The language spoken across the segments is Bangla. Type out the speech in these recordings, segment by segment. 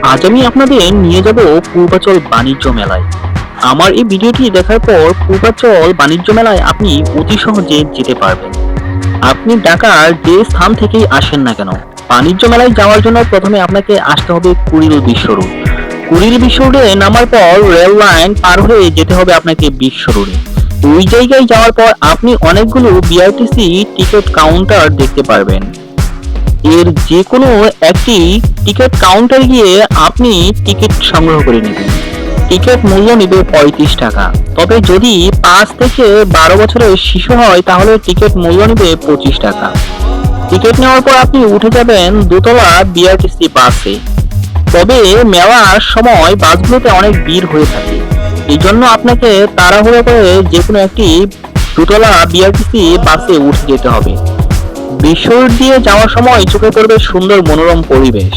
আজ আমি আপনাদের নিয়ে যাব পূর্বাচল বাণিজ্য মেলায়। আমার এই ভিডিওটি দেখার পর পূর্বাচল বাণিজ্য মেলায় আপনি অতি সহজে যেতে পারবেন। আপনি ঢাকার যে স্থান থেকেই আসেন না কেন, বাণিজ্য মেলায় যাওয়ার জন্য প্রথমে আপনাকে আসতে হবে কুড়িল বিশ্ব রোড। কুড়িল বিশ্ব রোডে নামার পর রেল লাইন পার হয়ে যেতে হবে আপনাকে বিশ্ব রোডে। ওই জায়গায় যাওয়ার পর আপনি অনেকগুলো বিআরটিসি টিকিট কাউন্টার দেখতে পারবেন। এর যে কোনো একটি টিকিট কাউন্টারে গিয়ে আপনি টিকিট সংগ্রহ করে নেবেন। টিকিট মূল্য নেবে 35 টাকা। তবে যদি 5 থেকে 12 বছরের শিশু হয় তাহলে টিকিট মূল্য নেবে 25 টাকা। টিকিট নেওয়ার পর আপনি উঠে যাবেন দোতলা বিআরটিসি বাসে। তবে মেলার সময় বাসগুলোতে অনেক ভিড় হয়ে থাকে, এই জন্য আপনাকে তাড়াহুড়ো করে যে কোনো একটি দোতলা বিআরটিসি বাসে উঠে যেতে হবে। বিশ্ব রোড দিয়ে যাওয়ার সময় চোখে পড়বে সুন্দর মনোরম পরিবেশ,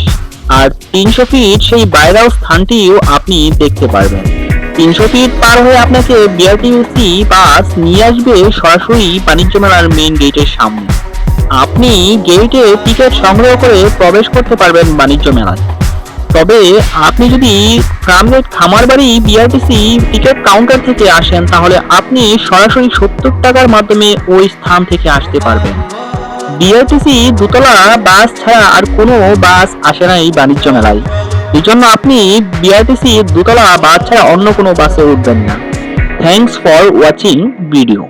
আর 300 ফিট সেই বাইরেও স্থানটিও আপনি দেখতে পারবেন। 300 ফিট পার হয়ে আপনাকে বিআরটিসি বাস নিয়ে আসবে সরাসরি বাণিজ্য মেলার মেইন গেটের সামনে। আপনি গেটে টিকিট সংগ্রহ করে প্রবেশ করতে পারবেন বাণিজ্য মেলায়। তবে আপনি যদি ট্রামগেট খামারবাড়ি বিআরটিসি টিকিট কাউন্টার থেকে আসেন তাহলে আপনি সরাসরি 70 টাকার মাধ্যমে ওই স্থান থেকে আসতে পারবেন। বিআরটিসি দোতলা বাস ছাড়া আর কোনো বাস আসে না এই বাণিজ্য মেলায়, এই জন্য আপনি বিআরটিসি দোতলা বাস ছাড়া অন্য কোনো বাসে উঠবেন না। Thanks for watching video.